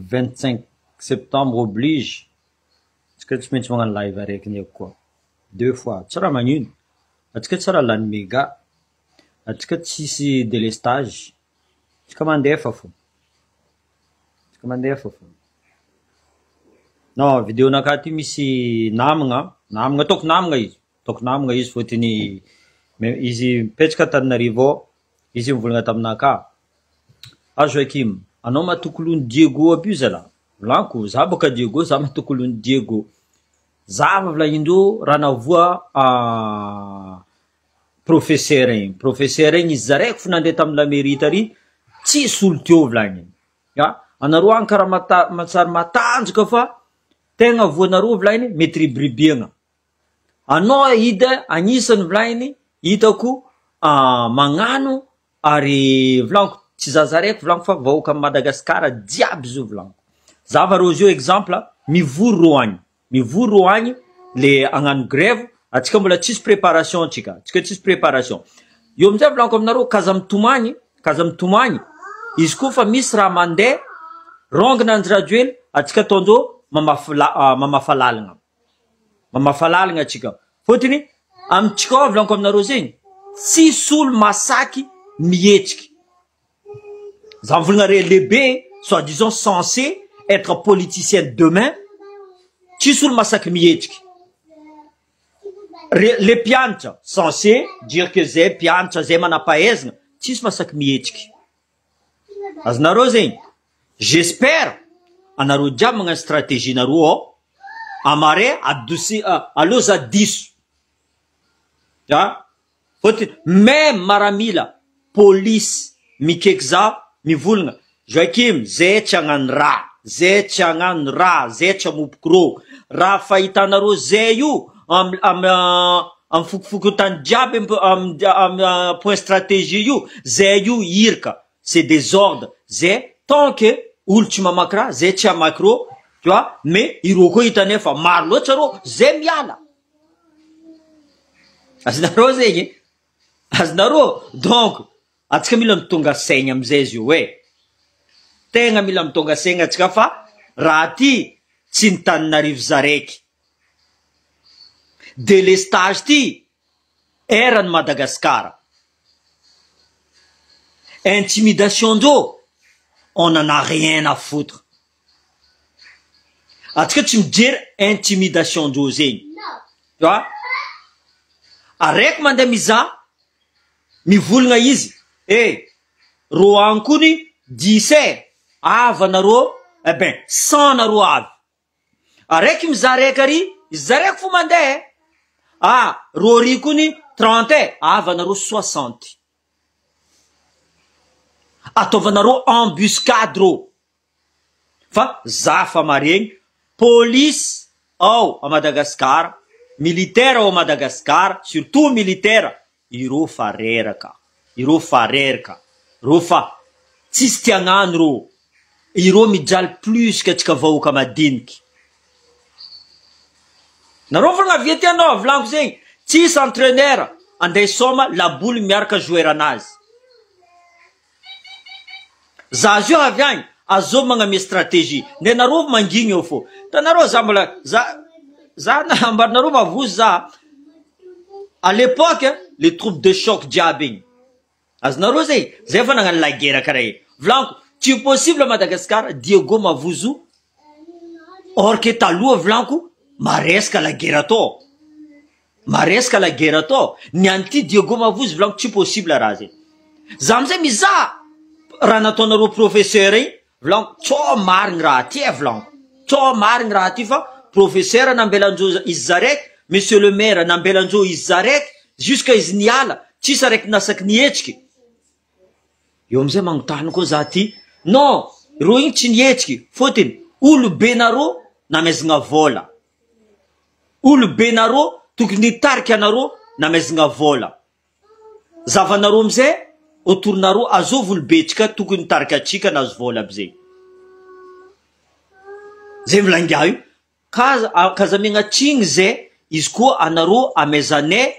25 septembre oblige. Atsika tsy maintsy magnano live araiky ny koa 2 fois tsy raha magnino, atsika tsy raha lany méga, atsika tsisy délestage, atsika mandefa fo, atsika mandefa fo. Non, vidéo naka ty misy namagna toko namagna izy fotony izy mipetraka Antananarivo, izy mivolagna taminaka. Joakim, anao matokolony Diego aby io zala. Volanko, za boka Diego, za matokolony Diego. Za volagindreo raha navoa professeur igny. Professeur igny izy zaraiky fo nandeha tamin'ny la mairie tary, tsisy olo teo volagny. Ya, anareo agny karaha matsary matanjaka fa tegna voanareo volagny mety ribribiagna. Anao hida agnisan'ny volagny hitako magnano ary volanko tsy zaza raiky volanko fa vahoaka Madagasikara diaby zo volanko. Zava rosio exemple mivory ro agny le agnano grève, atsika mbola tsisy préparation atsika tsisy préparation. Io amizay volanko aminareo kaza mitomagny izy koa fa misy raha mandeha rongana anjirajoely atsika ataondreo mamafalalagna atsika fotony amitsika volanko aminareo zegny tsisy olo masaky mietriky. Za mivolagna lehibe soi-disant censé être politicien demain, tsisy olo masaky mietriky. Les pianatra censé dire que zay pianatra zay manapahaizana, tsisy masaky mietriky. Azonareo zegny, j'espère anareo jiaby magnano stratégie nareo amare aloza diso. Ya, fotony même maramila police mikaiky za mivolagna Joakim, zay tsy agnano raha, zay tsy agnano raha, zay tsy amopoky ro. Raha fahitanareo zay io am fokofokotany jiaby am point stratégie io, zay io irka, c'est des ordres. Zay tant que olo tsy mamaky raha, zay tsy amaky ro, tu vois, mais iro koa hitane fa maro loatra ro, zay miala. Azonareo zegny, azonareo, donc atsika mila mitonga saigna amizay izy io tegna mila mitonga saigna atsika fa raha ty tsy Antananarivo zaraiky. Délestage ty eran'ny Madagasikara. Intimidation ndreo, on n'en a rien à foutre. Atsika tsy mijery intimidation ndreo zegny. Tu vois? Araiky mandeha miza mivolagna izy, ro ankony 10 avanareo, eh ben 100 nareo avy. Araiky miza raiky ary, izy zaraiky fo mandeha. Ro ry kony 30 avanareo 60. Ataovanareo embuscade ro. Fa za fa maregny, police ao a Madagasikara, militaire ao a Madagasikara, surtout militaire, iro fa reraka, ro fa tsisy tiagnano ro, iro mijaly plus ka tsika vahoaka madiniky. Nareo volagna viety anao, volanko zegny, tsisy entraîneur andeha soma laboly miaraka joueur anazy. Za azy io avy agny, azo magname stratégie, nde nareo mangigny eo fo. Tanareo za mbola, za ambarinareo mavozo za, à l'époque, les troupes de choc jiaby igny. Azonareo zegny, zay fa nagnano la guerre karaha igny. Volanko, tsy possible à Madagascar, Diego mavozo, or que taloha volanko, maresaka la guerre atao. Maresaka la guerre atao. Niany ty Diego mavozo volanko tsy possible raha zegny. Za amizay mizaha raha nataonareo professeur igny, volanko tsao marigny raha ty volanko. Tsao marigny raha ty fa professeur nambelandreo izy zaraiky, monsieur le maire nambelandreo izy zaraiky, jusqu'à izy niala, tsisy araiky nasaky nietriky. Eo amizay magnotany koa za ty, non, ro igny tsy nietriky, fotony olo benareo namezagna vola. Olo benareo tokony hitariky anareo namezagna vola. Zavanareo amizay, autournareo azova olo betsika tokony hitariky atsika nazo vola aby zegny. Zay milangia io, kaza megnatrigny zay, izy koa anareo amezane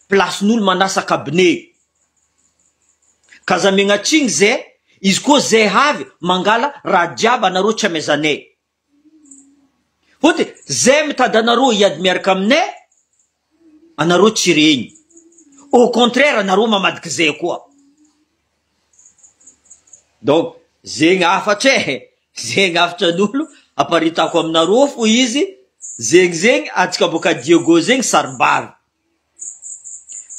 place n'olo manasa cabinet. Kaza megnatrigny zay, izy koa zay havy mangala raha jiaby anareo tsy amezanay. Fôty zay mitady anareo hiady miaraka aminay, anareo tsy regny. Au contraire anareo mamadiky zay koa. Donc zegny afatra zegny afatra n'olo aparitako aminareo fo izy zegny atsika boka Diego zegny sarim-bavy.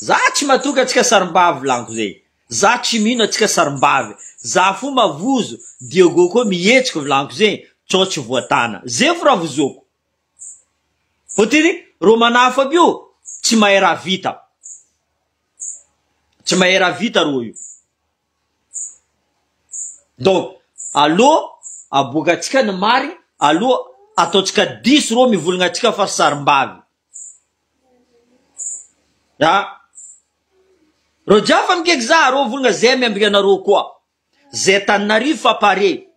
Za tsy matoka atsika sarim-bavy lanko zegny. Za tsy mino atsika sarim-bavy. Za fo mavozo Diego koa mihetsiky vlanko zegny tsao tsy voatana. Zay fo raha vozoko. Fôtiny ro manafa aby io tsy mahay raha vita. Tsy mahay raha vita ro io. Donc allo aboaka atsika ny mari, allo ataotsika 10 ro mivolagna atsika fa sarim-bavy. Ro jiafa mikeky za ro volagna zay miambigna anareo koa. Zay Tananarivo fa pare.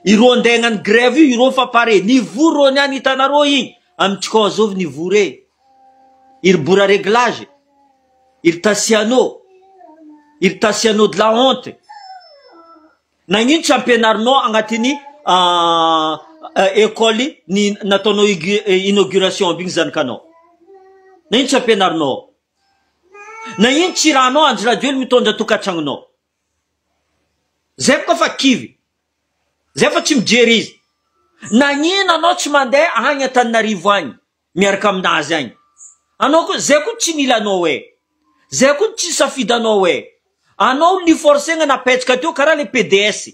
Iro andegnany grève io iro fa pare. Nivory ro niany hitanareo igny. Amitsika azovy nivory. Iry bora réglage. Iry Tassiano. Iry Tassiano de la honte. Nagnino tsy ampianarinao agnatiny école ni nataonao inauguration aby igny zanakanao. Nagnino tsy ampianarinao. Nagnino tsy rahanao Andry Rajoely mitondra tokantranonao. Zay boka fa kivy. Zay fa tsy mijery izy. Nagnino anao tsy mandeha agny Antananarivo agny miaraka aminazy agny. Anao koa zay koa tsy nilanao zay koa tsy safidanao anao ni forcegna napetraka teo karaha le PDS.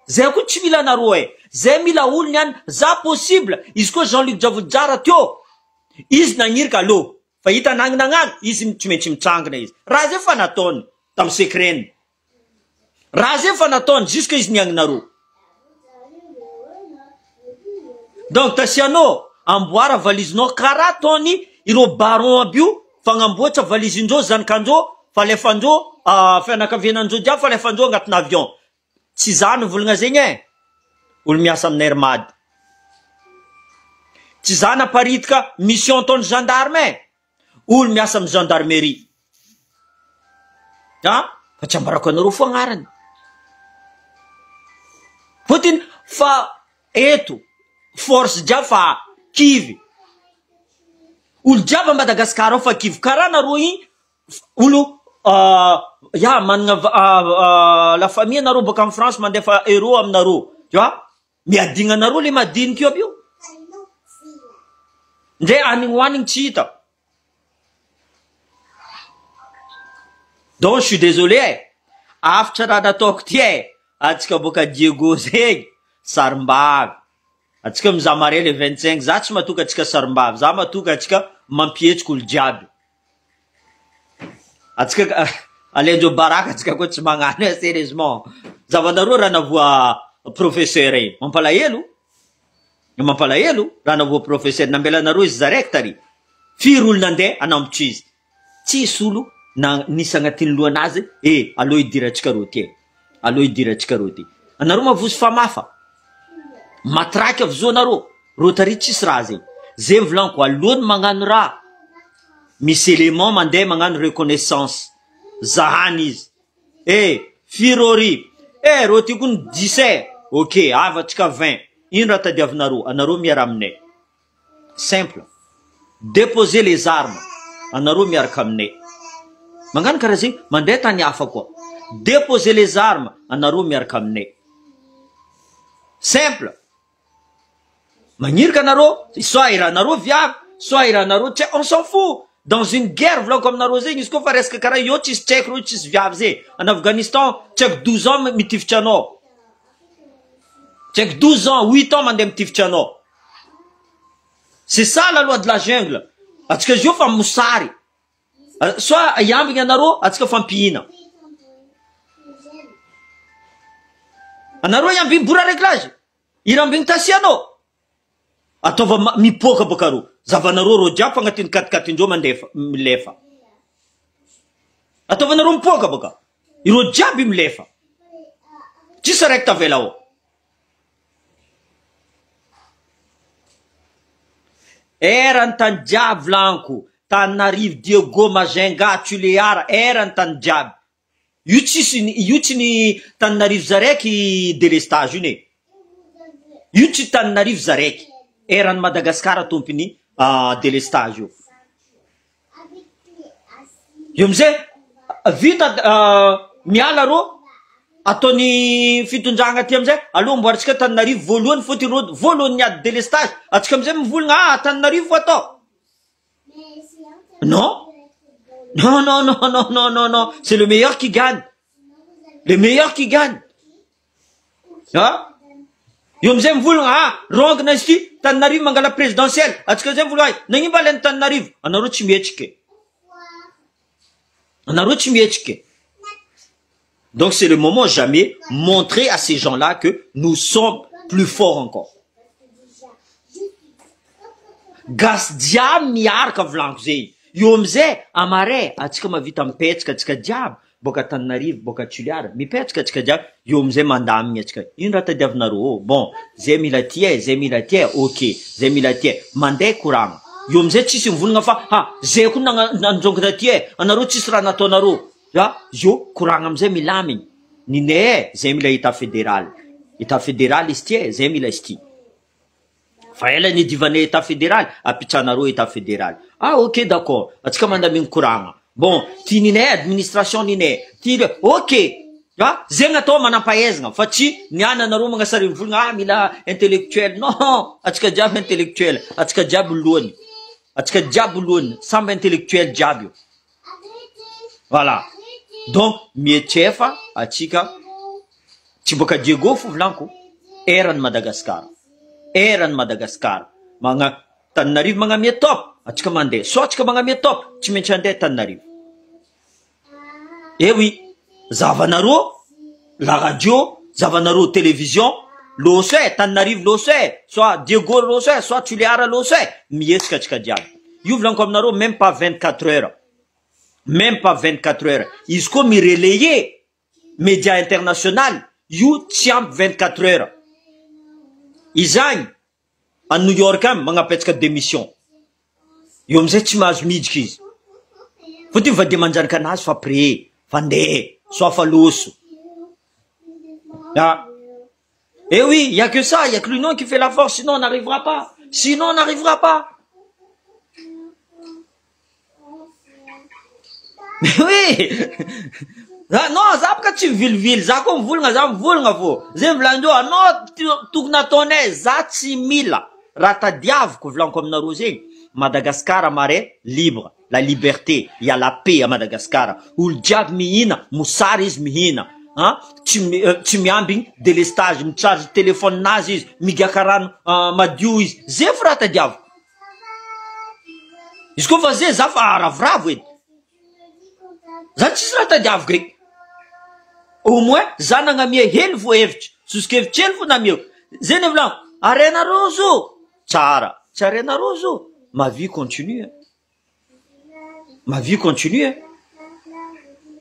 Zay koa tsy mila anareo Zay mila olo niany za possible. Izy koa Jean-Luc Javoudjara teo. Izy nagnirika alo. Fa hita nagnanagny izy tsy maintsy mitrangana izy. Raha zay fa nataony tam secret. Raha zay fa nataony jusque izy niagnanareo. Donc Tassiano amboara valizinao karaha tony iro baron aby io fagnamboatra valizindreo zanakandreo falefandreo fianakavianandreo jiaby falefandreo agnatina avion. Tsy zany volagna zegny olo miasa aminay Mady. Tsy zany aparitika mission taony gendarme olo miasa amin'ny gendarmerie. Fa tsy ambarako anareo fo agnarany. Fôtiny fa eto force jiaby fa kivy. Olo jiaby Madagasikara ao fa kivy. Karaha nareo igny olo managna la famille nareo boka amin'ny France mandefa euro aminareo. Miadigna nareo le madiniky io aby io. Ndre anigny hoanigny tsy hita. Donc je suis désolé afatra raha nataoko ty atsika boka Diego zegny sarim-bavy. Atsika mizaha mare le 25 za tsy matoka atsika sarim-bavy. Za matoka atsika mampihetsika olo jiaby. Atsika alendreo baraka atsika koa tsy magnano sérieusement. Zavanareo raha navoa professeur mampalahelo. Mampalahelo raha navoa professeur nambelanareo izy zaraiky tary. Firy olo nandeha anambotry izy. Tsisy olo nisy agnatiny lohanazy allo idiratsika ro ty. Allo idiratsika ro ty. Anareo mavozo famafa. Matraky avizo anareo. Ro tary tsisy raha zegny. Zay volaniko alohany magnano raha. Misy élément mandeha magnano reconnaissance. Zahany izy. Firori. Ro ty koa 10. Ok, avatsika 20. Ino raha tadiavinareo? Anareo miara aminay. Simple. Déposer les armes. Anareo miaraka aminay. Magnano karaha zegny mandeha tany hafa koa. Déposer les armes. Anareo miaraka aminay. Simple. Magnirika anareo, soit iranareo viavy, soit iranareo tsy, on s'en fout. Dans une guerre volako aminareo zegny izy koa fa resaka karaha io tsisy tsaiko ro tsisy viavy zay. En Afghanistan, tsaiko 12 ans mitifitra anao. Tsaiko 12 ans, 8 ans mandeha mitifitra anao. C'est ça la loi de la jungle. Atsika zio fa mosary. Soit iambigny anareo, atsika fampihina. Anareo iambigny bora réglage. Irambigny Tassiano. Ataova mipoka boka ro. Zavanareo ro jiaby fa agnatiny 4-4 mandefa milefa. Ataovanareo mipoka boka. Iro jiaby milefa. Tsisy raiky tavela ao. Erany tany jiaby vlanko. Tananarivo, Diego, Majunga, Toliara. Erany tany jiaby. io tsy ny Tananarivo zaraiky délestage io ne. Io tsy Tananarivo zaraiky. Eran'ny Madagasikara tompony délestage io. Io amizay vita miala rô ataony fitondragna aty amizay aloha amboaritsika Tananarivo voalohany fôtiny rô voalohany niady délestage atsika amizay mivolagna Tananarivo vo atao. Non. Non, non, non, non, non, non, non. C'est le meilleur qui gagne. Le meilleur qui gagne. Ah? Io amizay mivolagna rongana izy ty Tananarivo mangala présidentielle atsika amizay mivolagna nagnimba lany Tananarivo anareo tsy mietrika. Anareo tsy mietrika. Donc c'est le moment jamais montrer à ces gens-là que nous sommes plus forts encore. Gas diable miaraka volaniko zay. Io amizay amare atsika mavita mipetraka atsika diable boka Tananarivo boka Toliara mipetraka atsika diable io amizay mandamigny atsika. Ino raha tadiavinareo? Bon, zay mila tia, ok, zay mila tia. Mandeha koragna. Io amizay tsisy mivolagna fa zay koa nanjongona tia anareo tsisy raha nataonareo. Io koragna amizay milamigny. Nine zay mila état fédéral. État fédéral izy tia zay mila izy ty. Fa ela ny divanay état fédéral apitranareo état fédéral. Ok d'accord. Atsika mandamigny koragna. Bon, ty ninay administration ninay. Ty ok. Zay natao manampahaizana fa tsy niana anareo magnasary mivolagna mila intellectuel. Non, atsika jiaby intellectuel. Atsika jiaby lohany. Atsika jiaby lohany. Samby intellectuel jiaby io. Voilà. Donc mietrefa atsika tsy boka Diego fo volaniko eran'ny Madagasikara. Eran'ny Madagasikara. Tananarivo magnamia top atsika mandeha. So atsika magnamia top tsy maintsy andeha Tananarivo. Eh oui, zavanareo la radio, zavanareo télévision, loso Tananarivo loso soit Diego loso soit Toliara loso miesika atsika jiaby. Io volaniko aminareo même pas 24 heures. Même pas 24 heures. Izy koa mi relayer média international io tsy ampy 24 heures. Izagny à New York am magnapetraka démission. Io amizay tsy mahazo miditra izy. Fotiny va de manjanaka anazy fa pré, fa ndeha, soit fa loso. Eh oui, il y a que ça, il y a que l'union qui fait la force, sinon on n'arrivera pas. Sinon on n'arrivera pas. Mais oui. Non, za baka tsy vilevily, za koa mivolagna fô. Zay mivolanjo anao tokony ataonay za tsy mila. Raha tadiaviko volaniko aminareo zegny. Madagascar mare libre, la liberté, il y a la paix à Madagascar. Olo jiaby mihina, mosary izy mihina. Tsy miamby délestage, micharge téléphone nazy izy, migaka rano madio izy. Zay fo raha tadiaviko. Izy koa fa zay za fa ravoravo edy. Za tsisy raha tadiaviko eky. Au moins za nagnamia hely vo hevitra. Sosikevitra hely fo namiako. Zay ny volaniko. Arenareo zo. Tsara. Tsy arenareo zo. Ma vie continue. Ma vie continue.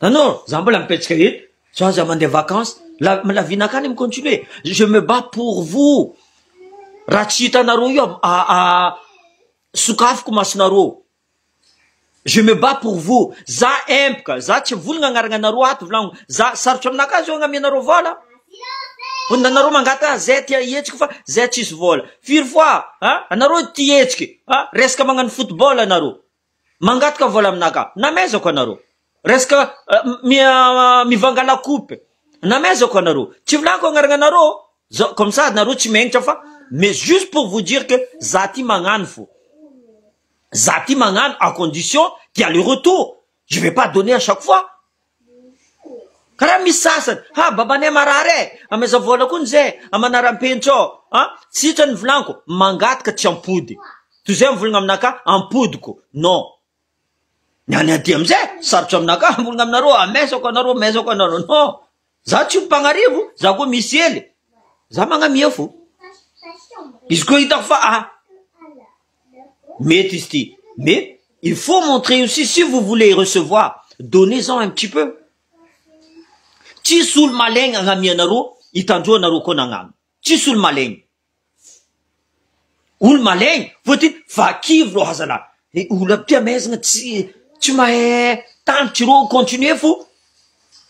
Non, za mbola mipetraka eto. So za mandeha vacances. La vie nakany continue. Je me bats pour vous. Raha tsy hitanareo io sokafiko masonareo. Je me bats pour vous. Za empaka. Za tsy volagna agnarananareo ato volaniko. Za sarotra aminakazy io agnamianareo vola. Anareo mangata zay tia hetsika fa zay tsisy vola. Firy fois, anareo tia hetsika. Resaka magnano football anareo. Mangataka vola aminaka. Namezako anareo. Resaka mivanga la coupe. Namezako anareo. Tsy volaniko agnarananareo. Comme ça anareo tsy menitra fa. Mais juste pour vous dire que za ty magnano fo. Zati magnano à condition qu'il y a le retour. Je vais pas donner à chaque fois. Karaha misy sasany, babanay marare, ameza vola koa zay, amanaram-pentrao, sitrany volaniko, mangataka tsy ampody. Toy zay mivolagna aminaka, ampodiko. Non. Niany aty amizay, sarotra aminaka, mivolagna aminareo, amezako anareo. Non. Za tsy mpagnarivo, za koa misy ely. Za magnamia fo. Izy koa hitako fa, mais il faut montrer aussi, si vous voulez recevoir, donnez-en un petit peu. Tsy olo malegny agnamianareo, hitandroanareo koa nagnano. Tsy olo malegny. Olo malegny, fôtiny vakivy ro hazana. Olo aby ty amezagna tsy mahay tantry ro continuer fo.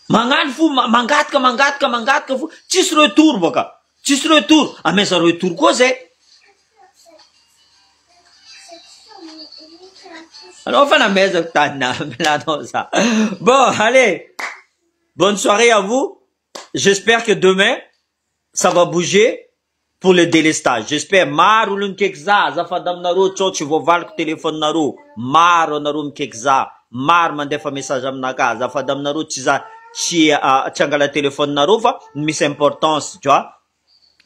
magnano fo mangataka fo tsisy retour boka tsisy retour ameza retour koa zay. Alors enfin la maison ça. Bon allez, bonne soirée à vous. J'espère que demain ça va bouger pour le délestage. J'espère maro l'unkekza zafadam naro tsochi vovalko téléphone naro maro naro mkekza maro mandefa message aminaka zafadam naro tsy angala téléphone naro fa misy importance tu vois.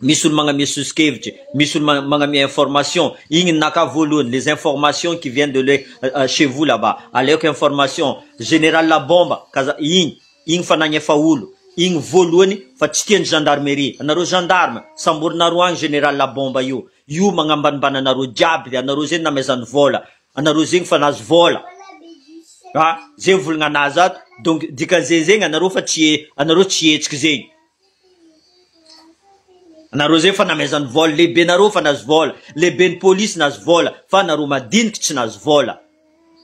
Misy olo magnamia soskevitry, misy olo magnamia information, igny naka voalohany, les informations qui viennent de chez vous là-bas. Aleoko information, général la bomba, kaza igny fanagnefa olo, igny voalohany fa tsy tiany gendarmerie. Anaro gendarme, samborinaro agny général la bomba io magnambanibana anaro jiaby, anaro zeny namezany vola, anaro zegny fa nazo vola. Ah, zegny volagna anazy ato, donc dikan'izay zegny anaro fa anaro tsy hetsiky zegny. Anaro zay fa namezany vola, lehibe naro fa nazo vola, lehibe ny police nazo vola, fa naro madiniky tsy nazo vola.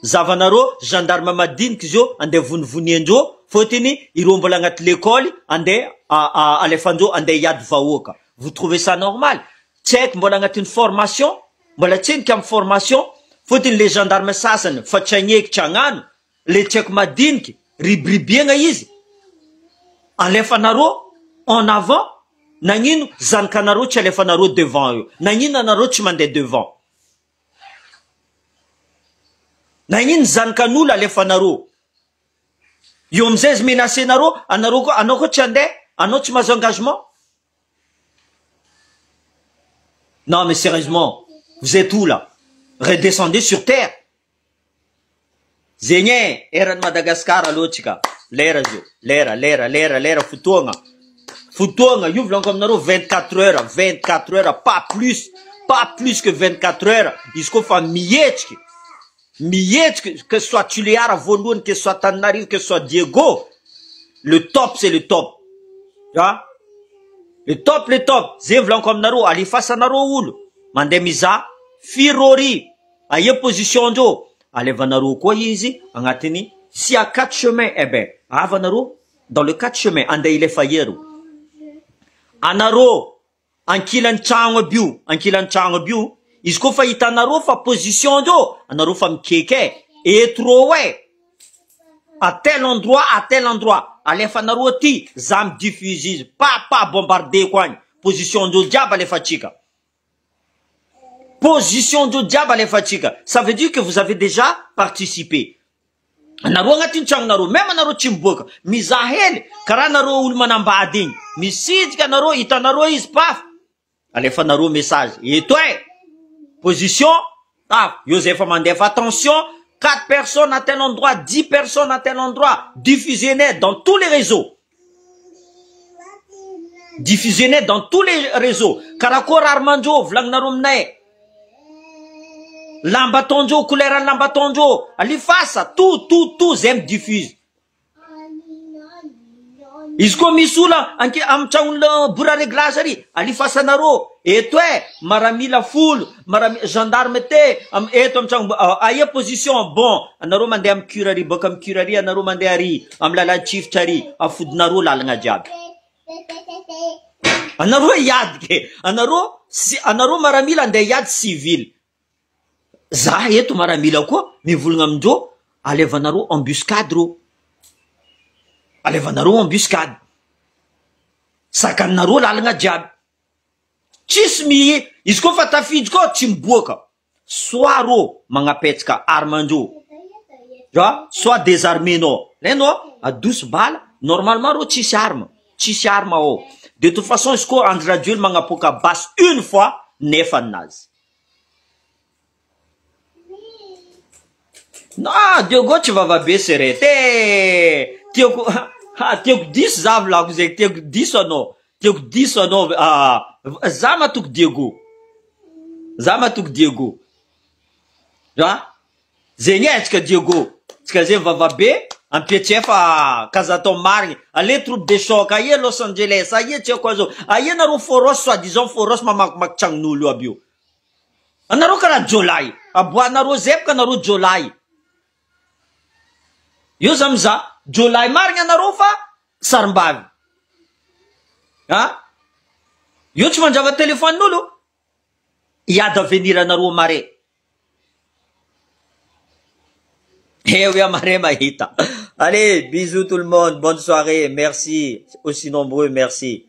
Zavanaro gendarme madiniky zio ande vonivoniandreo fotiny ireo mbola agnaty l'école ande alefandreo ande hiady vahoaka. Vous trouvez ça normal? Tsy haiko mbola agnatin'ny formation, mbola tsy henika amin'ny formation, fotiny le gendarme sasany fa tsy hagnekitra agnano, le tsy haiko madiniky ribribiagna izy. Alefanaro en avant. Nagnino zanakanaro tsy alefanaro devant io. Nagnino anaro tsy mandeha devant. Nagnino zanakan'olo alefanaro. Io amizay izy menacenaro, anao koa tsy andeha, anao tsy mahazo engagement. Non mais sérieusement, vous êtes où là? Redescendez sur terre. Zegny eran'ny Madagascar loatsika. Lera zio, lera fotoagna. Fotoagna, io volaniko aminareo 24 heures, pas plus que 24 heures. Izy koa fa mihetsiky, que ce soit Tuléara voalohany, que ce soit Tananarivo, que ce soit Diego, le top c'est le top. Ah? Le top. Zay volaniko aminareo, alifasanareo olo. Mandeha miza firori, aia position andreo. Alevanareo koa izy agnatiny si à 4 chemins, eh ben, avanareo dans le 4 chemins, andeha ilefa ero. Anaro ankilan'ny tragno aby io, izy koa fa hitanaro fa position andreo, anaro fa mikeke etro à tel endroit, alefanaro aty, za midiffuse izy, pas bombarder koa agny, position andreo jiaby alefatsika. Ça veut dire que vous avez déjà participé. Anaro agnatin'ny tragnonareo, même anaro tsy miboaka, mizaha hely, karaha anaro olo manambady igny, misidika anaro, hitanaro izy paf, alefanaro message, eto position, io zay fa mandefa attention, 4 personnes à tel endroit, 10 personnes à tel endroit, diffusez-les dans tous les réseaux. Karakôry armandreo, volagninaro aminay. Lambatonjo, couleur lambatonjo, alifasa, tout, zay diffuse. Izy koa misy ola am tragnon'le bora réglage ary, alifasanaro, eto maramila folo, gendarme te, eto am tragno, aia position, bon, anaro mandeha am curari, boka am curari, anaro mandeha ary, am lalan-tsifitra ary, afodinaro lalagna jiaby. Anaro iadike, anaro maramila andeha iady civil. Za eto maramila koa, mivolagna amindreo, alevanaro embuscade ro. Sakanareo lalagna jiaby. Tsisy izy koa fa tafidry koa tsy miboaka. Soit ro magnapetsaka armandreo. Soit désarmenao. Lenao, adoso bala, normalement ro tsisy arme ao. De toute façon, izy koa André Rajoelina magnapoka basse une fois, nefa nazy. Non, Diogo tsy vavabe serete. Tiako 10 zavy lako zegny, tiako 10 anao. Za matoko Diego. Zegny tsika Diego. Tsika zay vavabe, ampiatsefa Kazaton marigny. Ale troupe de choc, aie Los Angeles, aie tsy haiko azo. Aie naro foros, soi-disant foros mamakimaky tragnon'olo aby io. Anaro karaha jolay. Aboanaro zepka anaro jolay. Io za miza, jolay marigny anaro fa sarim-bavy. Io tsy mandrava téléphone-n'olo, hiady avenir anareo mare. Oui, Amaré Mahita. Allez, bisous tout le monde, bonne soirée, merci, aussi nombreux, merci.